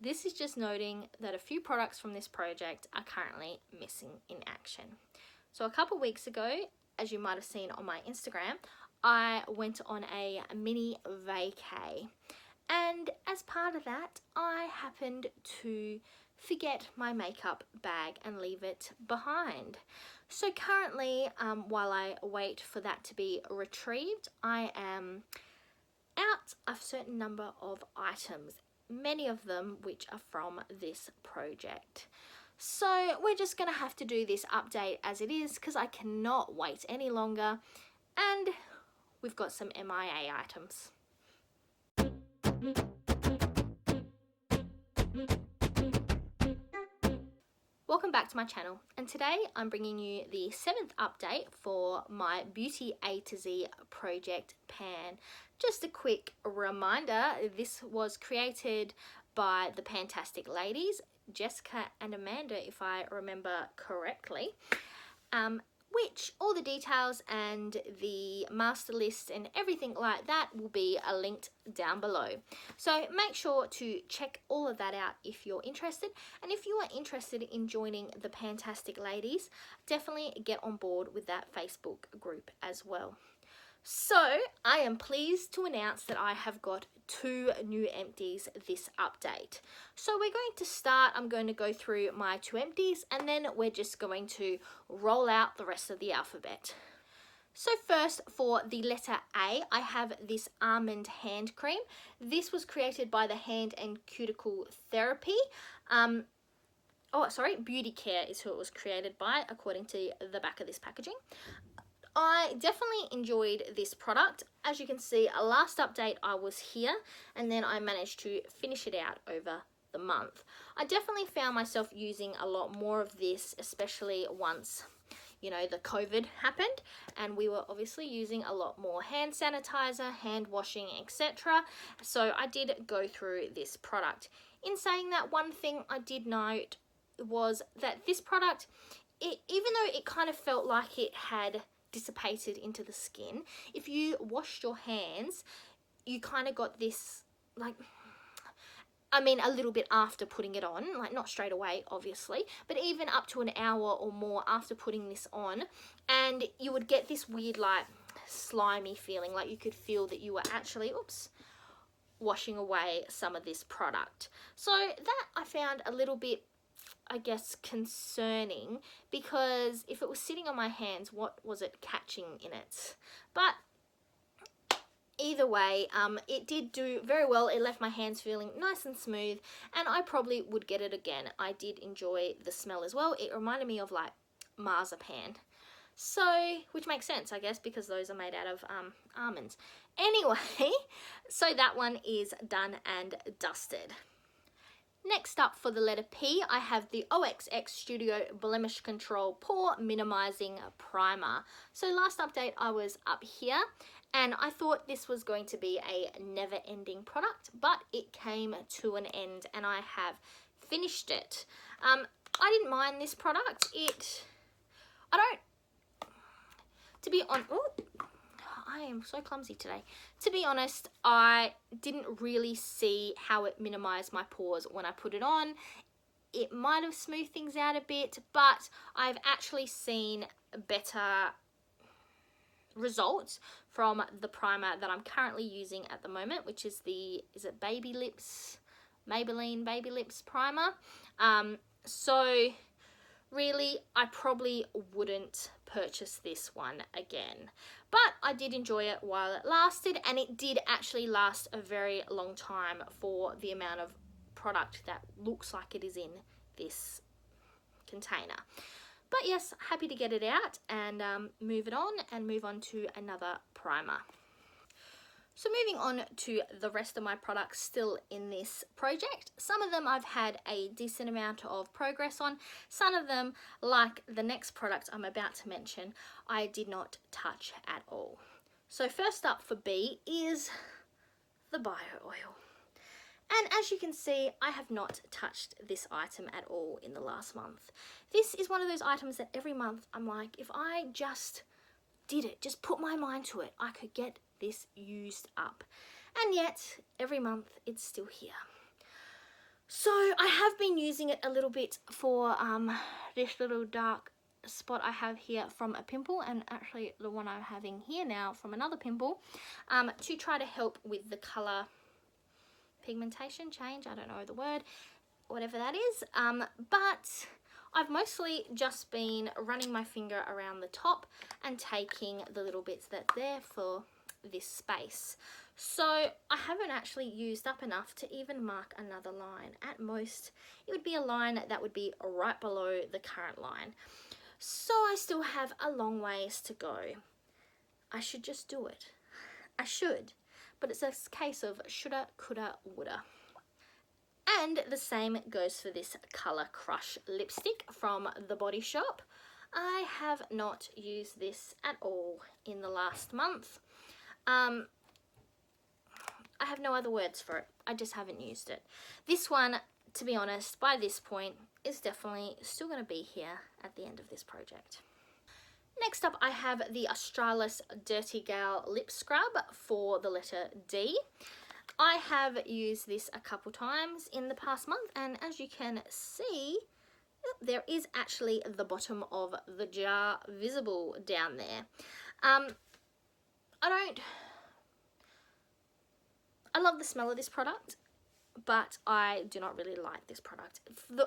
This is just noting that a few products from this project are currently missing in action. So a couple weeks ago, as you might have seen on my Instagram, I went on a mini vacay. And as part of that, I happened to forget my makeup bag and leave it behind. So currently, while I wait for that to be retrieved, I am out a certain number of items, many of them which are from this project. So we're just gonna have to do this update as it is because I cannot wait any longer, and we've got some MIA items. Welcome back to my channel, and today I'm bringing you the 7th update for my Beauty A to Z project Pan. Just a quick reminder, this was created by the PANtastic ladies, Jessica and Amanda, if I remember correctly, which all the details and the master list and everything like that will be linked down below. So make sure to check all of that out if you're interested. And if you are interested in joining the PANtastic ladies, definitely get on board with that Facebook group as well. So I am pleased to announce that I have got 2 new empties this update. So we're going to start, I'm going to go through my 2 empties, and then we're just going to roll out the rest of the alphabet. So first, for the letter A, I have this almond hand cream. This was created by the Hand and Cuticle Therapy. Beauty Care is who it was created by, according to the back of this packaging. I definitely enjoyed this product. As you can see, last update I was here, and then I managed to finish it out over the month. I definitely found myself using a lot more of this, especially once, you know, the COVID happened, and we were obviously using a lot more hand sanitizer, hand washing, etc. So I did go through this product. In saying that, one thing I did note was that this product, even though it kind of felt like it had dissipated into the skin, if you washed your hands, you kind of got this, like, a little bit after putting it on, like not straight away obviously, but even up to an hour or more after putting this on, and you would get this weird, like, slimy feeling, like you could feel that you were actually washing away some of this product. So that I found a little bit, I guess, concerning, because if it was sitting on my hands, what was it catching in it? But either way, it did do very well. It left my hands feeling nice and smooth, and I probably would get it again. I did enjoy the smell as well. It reminded me of like marzipan, so, which makes sense, I guess, because those are made out of almonds. Anyway, so that one is done and dusted. Next up, for the letter P, I have the OXX Studio Blemish Control Pore Minimizing Primer. So last update I was up here, and I thought this was going to be a never-ending product, but it came to an end, and I have finished it. I didn't mind this product. I am so clumsy today. To be honest, I didn't really see how it minimized my pores when I put it on. It might have smoothed things out a bit, but I've actually seen better results from the primer that I'm currently using at the moment, which is is it Baby Lips, Maybelline Baby Lips primer. So really, I probably wouldn't purchase this one again, but I did enjoy it while it lasted, and it did actually last a very long time for the amount of product that looks like it is in this container. But yes, happy to get it out and move on to another primer. So moving on to the rest of my products still in this project. Some of them I've had a decent amount of progress on. Some of them, like the next product I'm about to mention, I did not touch at all. So first up for B is the Bio Oil. And as you can see, I have not touched this item at all in the last month. This is one of those items that every month I'm like, if I just did it, just put my mind to it, I could get this used up. And yet, every month, it's still here. So I have been using it a little bit for this little dark spot I have here from a pimple, and actually the one I'm having here now from another pimple, to try to help with the colour pigmentation change, I don't know the word, whatever that is, but I've mostly just been running my finger around the top and taking the little bits that's there for this space. So I haven't actually used up enough to even mark another line. At most, it would be a line that would be right below the current line. So I still have a long ways to go. I should just do it. I should. But it's a case of shoulda, coulda, woulda. And the same goes for this Colour Crush lipstick from The Body Shop. I have not used this at all in the last month. I have no other words for it. I just haven't used it. This one, to be honest, by this point, is definitely still going to be here at the end of this project. Next up, I have the Australis Dirty Gal Lip Scrub for the letter D. I have used this a couple times in the past month, and as you can see, there is actually the bottom of the jar visible down there. I love the smell of this product, but I do not really like this product.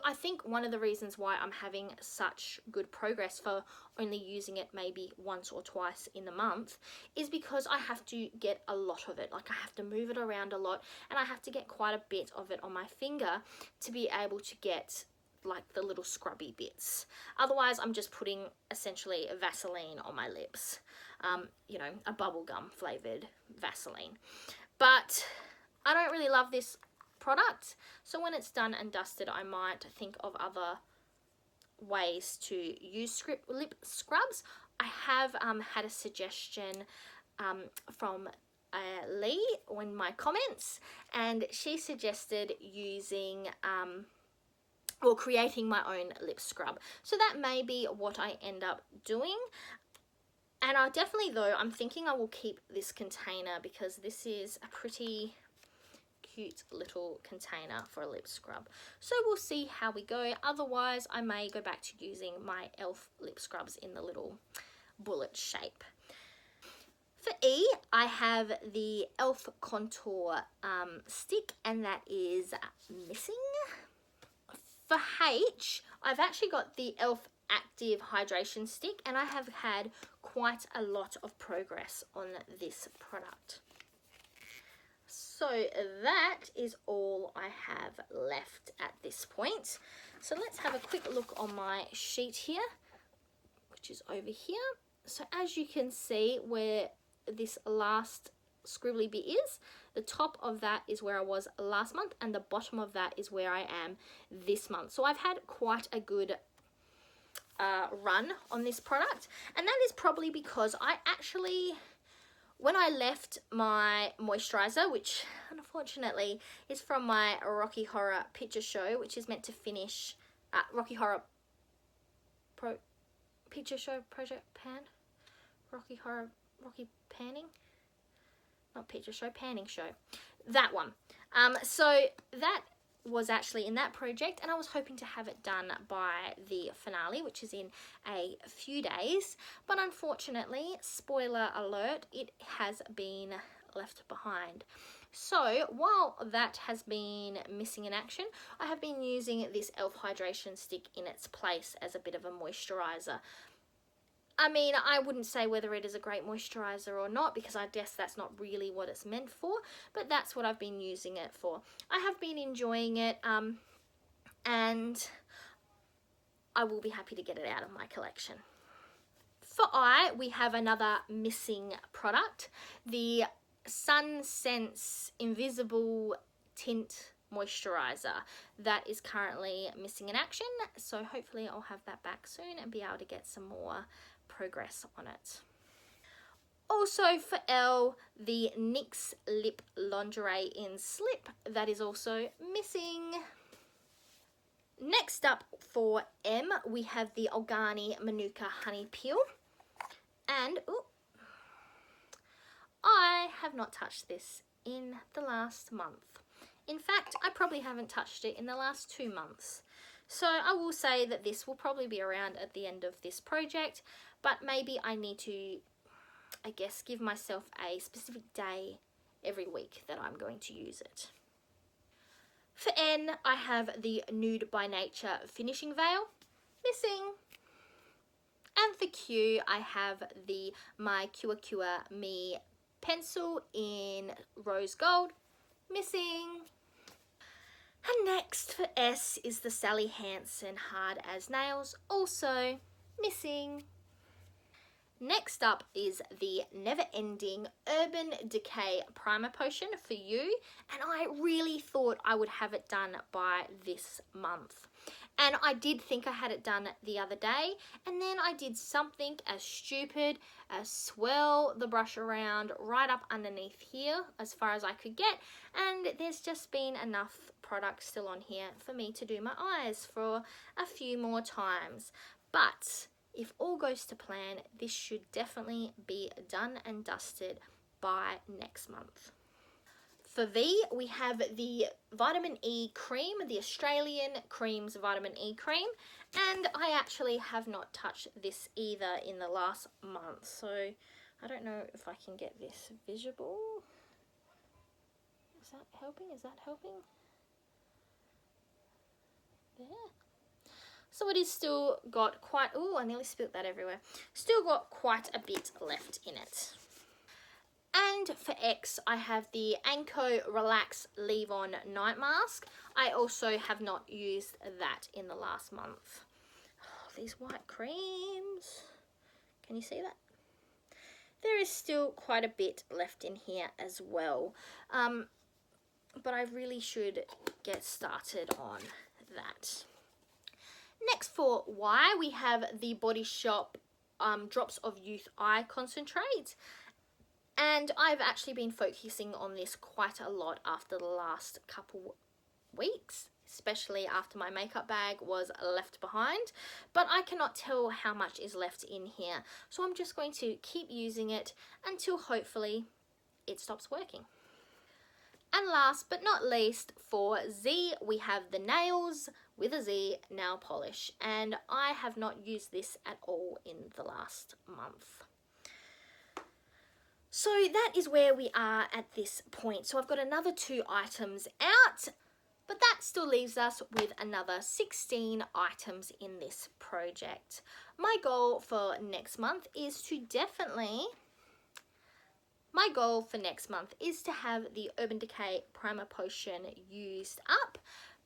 I think one of the reasons why I'm having such good progress for only using it maybe once or twice in the month is because I have to get a lot of it. Like, I have to move it around a lot, and I have to get quite a bit of it on my finger to be able to get like the little scrubby bits. Otherwise, I'm just putting essentially a Vaseline on my lips. You know, a bubblegum flavored Vaseline. But I don't really love this product, so when it's done and dusted, I might think of other ways to use lip scrubs. I have had a suggestion from Lee in my comments, and she suggested using or creating my own lip scrub. So that may be what I end up doing. And I'll definitely, though, I'm thinking I will keep this container because this is a pretty cute little container for a lip scrub. So we'll see how we go. Otherwise, I may go back to using my e.l.f. lip scrubs in the little bullet shape. For E, I have the e.l.f. contour stick, and that is missing. For H, I've actually got the e.l.f. Active Hydration Stick, and I have had quite a lot of progress on this product. So that is all I have left at this point. So let's have a quick look on my sheet here, which is over here. So as you can see where this last scribbly bit is, the top of that is where I was last month, and the bottom of that is where I am this month. So I've had quite a good run on this product, and that is probably because I actually, when I left my moisturizer, which unfortunately is from my Rocky Horror picture show, which is meant to finish Rocky Horror picture show project pan, Rocky panning, not picture show, panning show, that one. So that was actually in that project, and I was hoping to have it done by the finale, which is in a few days, but unfortunately, spoiler alert, it has been left behind. So while that has been missing in action, I have been using this e.l.f. hydration stick in its place as a bit of a moisturizer. I mean, I wouldn't say whether it is a great moisturizer or not, because I guess that's not really what it's meant for, but that's what I've been using it for. I have been enjoying it, and I will be happy to get it out of my collection. For eye, we have another missing product, the Sunsense Invisible Tint Moisturizer. That is currently missing in action, so hopefully I'll have that back soon and be able to get some more progress on it. Also for L, the NYX Lip Lingerie in Slip, that is also missing. Next up for M, we have the Organi Manuka Honey Peel, and I have not touched this in the last month. In fact, I probably haven't touched it in the last 2 months. So I will say that this will probably be around at the end of this project, but maybe I need to, I guess, give myself a specific day every week that I'm going to use it. For N, I have the Nude by Nature Finishing Veil, missing. And for Q, I have the My Cua Cua Me pencil in rose gold, missing. And next for S is the Sally Hansen Hard as Nails, also missing. Next up is the Never Ending Urban Decay Primer Potion for you, and I really thought I would have it done by this month. And I did think I had it done the other day, and then I did something as stupid as swirl the brush around right up underneath here as far as I could get, and there's just been enough product still on here for me to do my eyes for a few more times. But if all goes to plan, this should definitely be done and dusted by next month. For V, we have the Vitamin E Cream, the Australian Creams Vitamin E Cream, and I actually have not touched this either in the last month, so I don't know if I can get this visible. Is that helping? Is that helping? There. So it is still got quite, oh, I nearly spilt that everywhere. Still got quite a bit left in it. And for X, I have the Anko Relax Leave On Night Mask. I also have not used that in the last month. Oh, these white creams. Can you see that? There is still quite a bit left in here as well. But I really should get started on that. Next for Y, we have the Body Shop Drops of Youth Eye Concentrate. And I've actually been focusing on this quite a lot after the last couple weeks, especially after my makeup bag was left behind. But I cannot tell how much is left in here. So I'm just going to keep using it until hopefully it stops working. And last but not least, for Z, we have the Nails with a Z nail polish, and I have not used this at all in the last month. So that is where we are at this point. So I've got another 2 items out, but that still leaves us with another 16 items in this project. My goal for next month is to have the Urban Decay Primer Potion used up.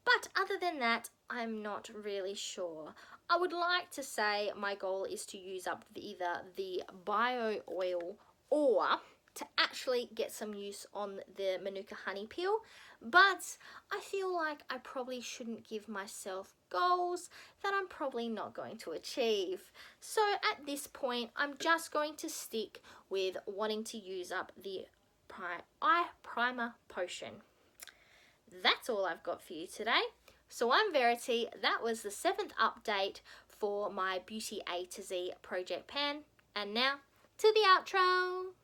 But other than that, I'm not really sure. I would like to say my goal is to use up either the Bio Oil or to actually get some use on the Manuka Honey Peel. But I feel like I probably shouldn't give myself goals that I'm probably not going to achieve. So at this point, I'm just going to stick with wanting to use up the eye primer potion. That's all I've got for you today. So I'm Verity. That was the 7th update for my Beauty A to Z project pan. And now to the outro.